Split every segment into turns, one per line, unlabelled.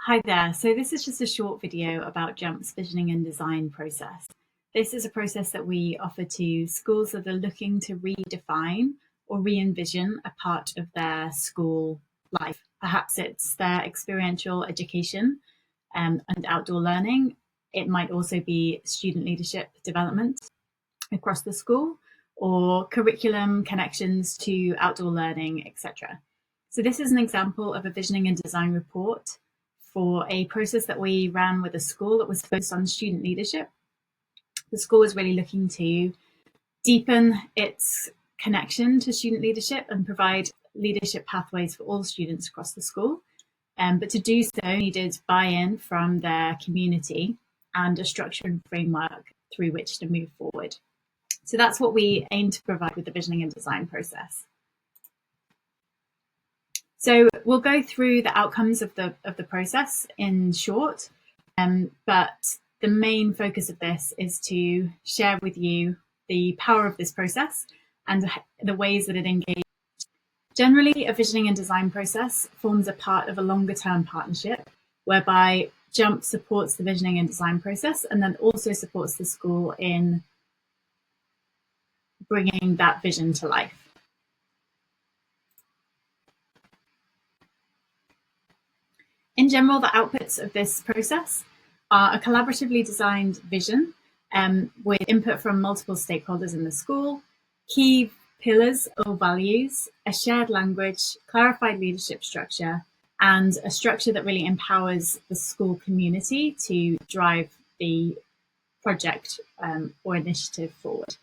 Hi there. So this is just a short video about JUMP's visioning and design process. This is a process that we offer to schools that are looking to redefine or re-envision a part of their school life. Perhaps it's their experiential education and outdoor learning. It might also be student leadership development across the school, or curriculum connections to outdoor learning, etc. So this is an example of a visioning and design report for a process that we ran with a school that was focused on student leadership. The school was really looking to deepen its connection to student leadership and provide leadership pathways for all students across the school. But to do so, needed buy-in from their community and a structure and framework through which to move forward. So that's what we aim to provide with the visioning and design process. So we'll go through the outcomes of the process in short, but the main focus of this is to share with you the power of this process and the ways that it engages. Generally, a visioning and design process forms a part of a longer-term partnership whereby JUMP supports the visioning and design process and then also supports the school in bringing that vision to life. In general, the outputs of this process are a collaboratively designed vision with input from multiple stakeholders in the school, key pillars or values, a shared language, clarified leadership structure, and a structure that really empowers the school community to drive the project or initiative forward.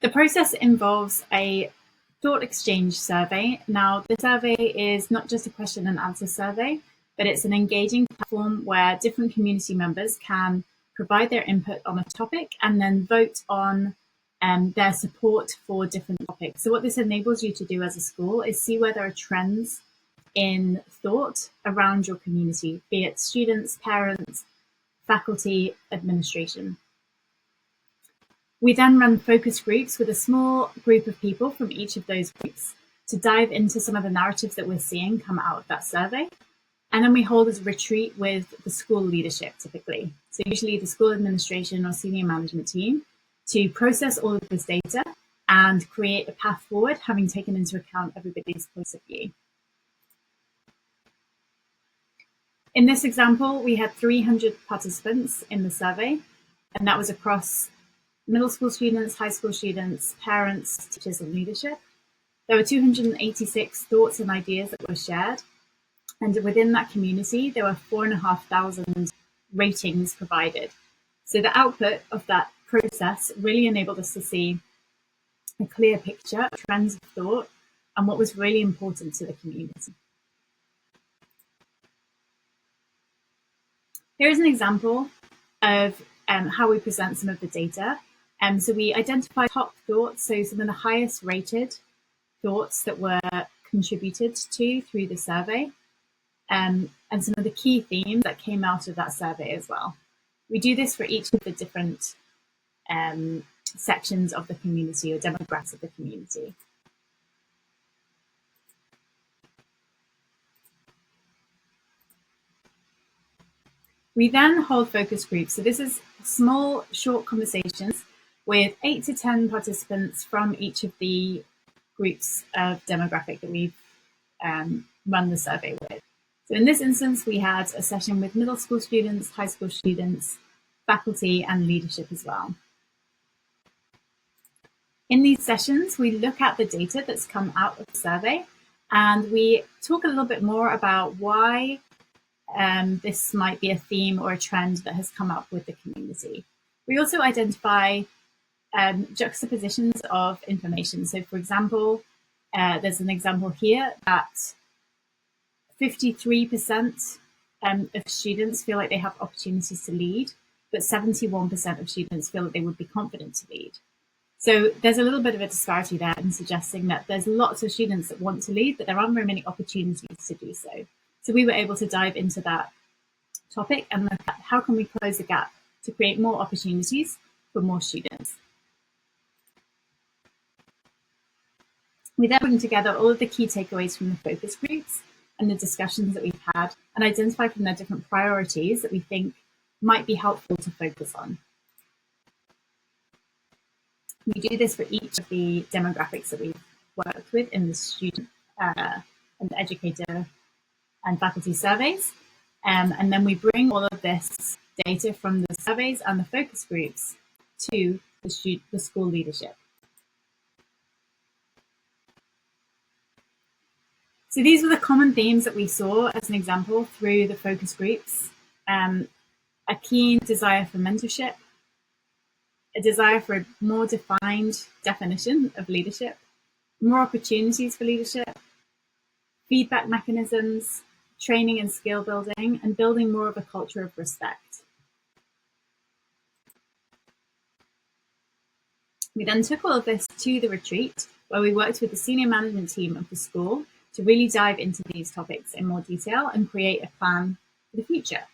The process involves a thought exchange survey. Now, the survey is not just a question and answer survey, but it's an engaging platform where different community members can provide their input on a topic and then vote on their support for different topics. So what this enables you to do as a school is see where there are trends in thought around your community, be it students, parents, faculty, administration. We then run focus groups with a small group of people from each of those groups to dive into some of the narratives that we're seeing come out of that survey. And then we hold a retreat with the school leadership typically. So usually the school administration or senior management team to process all of this data and create a path forward, having taken into account everybody's points of view. In this example, we had 300 participants in the survey, and that was across middle school students, high school students, parents, teachers, and leadership. There were 286 thoughts and ideas that were shared. And within that community, there were 4,500 ratings provided. So the output of that process really enabled us to see a clear picture of trends of thought and what was really important to the community. Here's an example of how we present some of the data. So we identify top thoughts, so some of the highest rated thoughts that were contributed to through the survey, and some of the key themes that came out of that survey as well. We do this for each of the different sections of the community or demographics of the community. We then hold focus groups. So this is small, short conversations with 8 to 10 participants from each of the groups of demographic that we've run the survey with. So in this instance, we had a session with middle school students, high school students, faculty, and leadership as well. In these sessions, we look at the data that's come out of the survey, and we talk a little bit more about why this might be a theme or a trend that has come up with the community. We also identify juxtapositions of information. So for example, there's an example here that 53% of students feel like they have opportunities to lead, but 71% of students feel that they would be confident to lead. So there's a little bit of a disparity there in suggesting that there's lots of students that want to lead, but there aren't very many opportunities to do so. So we were able to dive into that topic and look at how can we close the gap to create more opportunities for more students. We then bring together all of the key takeaways from the focus groups and the discussions that we've had and identify from their different priorities that we think might be helpful to focus on. We do this for each of the demographics that we've worked with in the student and the educator and faculty surveys. And then we bring all of this data from the surveys and the focus groups to the school leadership. So these were the common themes that we saw as an example through the focus groups. A keen desire for mentorship, a desire for a more defined definition of leadership, more opportunities for leadership, feedback mechanisms, training and skill building, and building more of a culture of respect. We then took all of this to the retreat, where we worked with the senior management team of the school to really dive into these topics in more detail and create a plan for the future.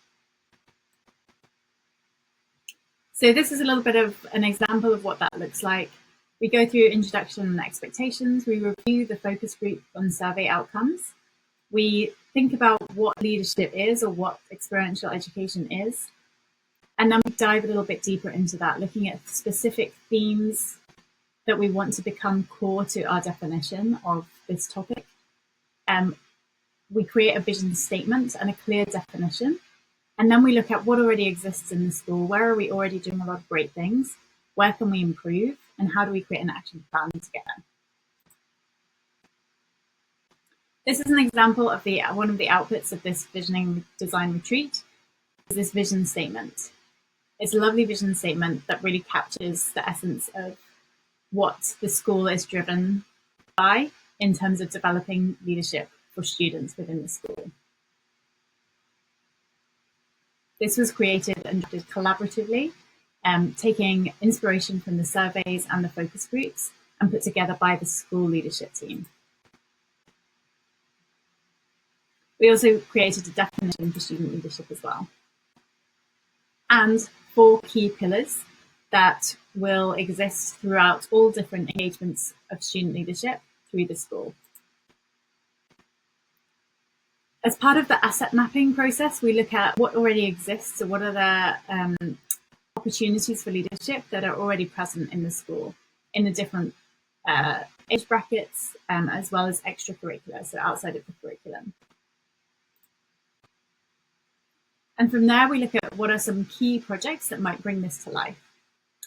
So this is a little bit of an example of what that looks like. We go through introduction and expectations. We review the focus group on survey outcomes. We think about what leadership is or what experiential education is. And then we dive a little bit deeper into that, looking at specific themes that we want to become core to our definition of this topic. We create a vision statement and a clear definition. And then we look at what already exists in the school. Where are we already doing a lot of great things? Where can we improve? And how do we create an action plan together? This is an example of one of the outputs of this visioning design retreat, is this vision statement. It's a lovely vision statement that really captures the essence of what the school is driven by in terms of developing leadership for students within the school. This was created and drafted collaboratively, taking inspiration from the surveys and the focus groups and put together by the school leadership team. We also created a definition for student leadership as well. And 4 key pillars that will exist throughout all different engagements of student leadership through the school. As part of the asset mapping process, we look at what already exists, so what are the opportunities for leadership that are already present in the school in the different age brackets, as well as extracurricular, so outside of the curriculum. And from there, we look at what are some key projects that might bring this to life.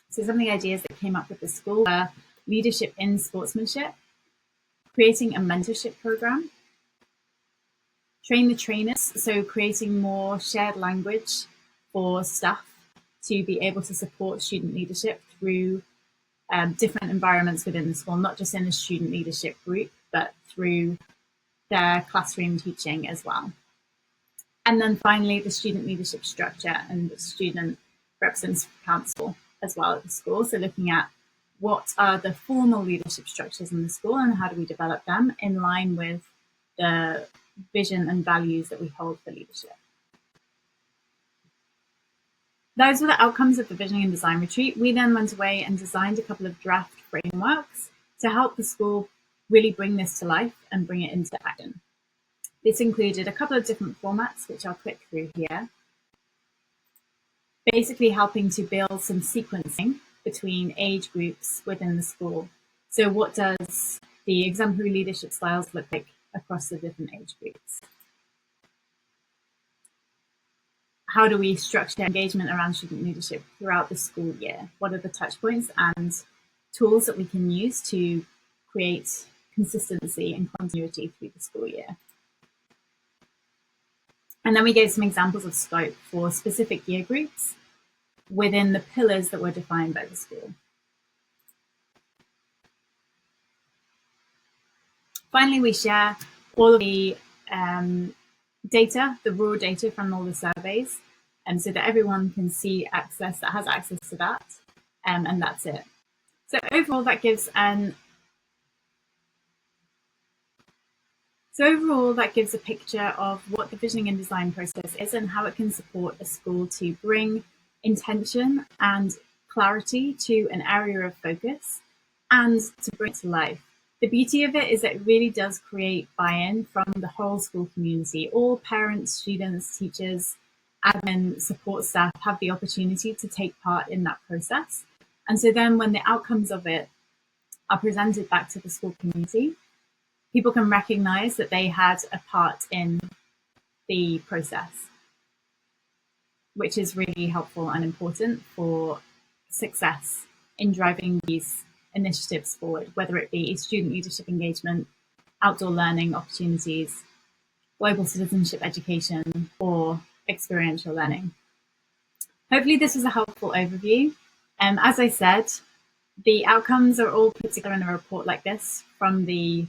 So some of the ideas that came up with the school were leadership in sportsmanship, creating a mentorship program, train the trainers, so creating more shared language for staff to be able to support student leadership through different environments within the school, not just in the student leadership group, but through their classroom teaching as well. And then finally, the student leadership structure and the student representative council as well at the school. So looking at what are the formal leadership structures in the school and how do we develop them in line with the vision and values that we hold for leadership. Those were the outcomes of the Visioning and Design Retreat. We then went away and designed a couple of draft frameworks to help the school really bring this to life and bring it into action. This included a couple of different formats, which I'll click through here, basically helping to build some sequencing between age groups within the school. So what does the exemplary leadership styles look like across the different age groups? How do we structure engagement around student leadership throughout the school year? What are the touch points and tools that we can use to create consistency and continuity through the school year? And then we gave some examples of scope for specific year groups within the pillars that were defined by the school. Finally, we share all of the data, the raw data from all the surveys, and so that everyone can see access, that has access to that, and that's it. So overall, that gives a picture of what the visioning and design process is and how it can support a school to bring intention and clarity to an area of focus and to bring it to life. The beauty of it is that it really does create buy-in from the whole school community. All parents, students, teachers, admin, support staff have the opportunity to take part in that process. And so then when the outcomes of it are presented back to the school community, people can recognize that they had a part in the process, which is really helpful and important for success in driving these initiatives forward, whether it be student leadership engagement, outdoor learning opportunities, global citizenship education, or experiential learning. Hopefully this was a helpful overview. As I said, the outcomes are all put together in a report like this from the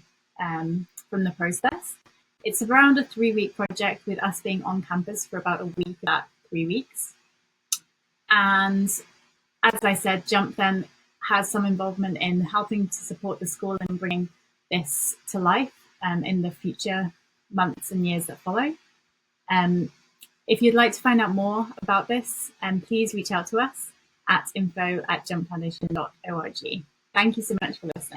process. It's around a 3-week project with us being on campus for about a week, about 3 weeks. And as I said, Jump then has some involvement in helping to support the school in bringing this to life in the future months and years that follow. If you'd like to find out more about this, please reach out to us at info@jumpfoundation.org. Thank you so much for listening.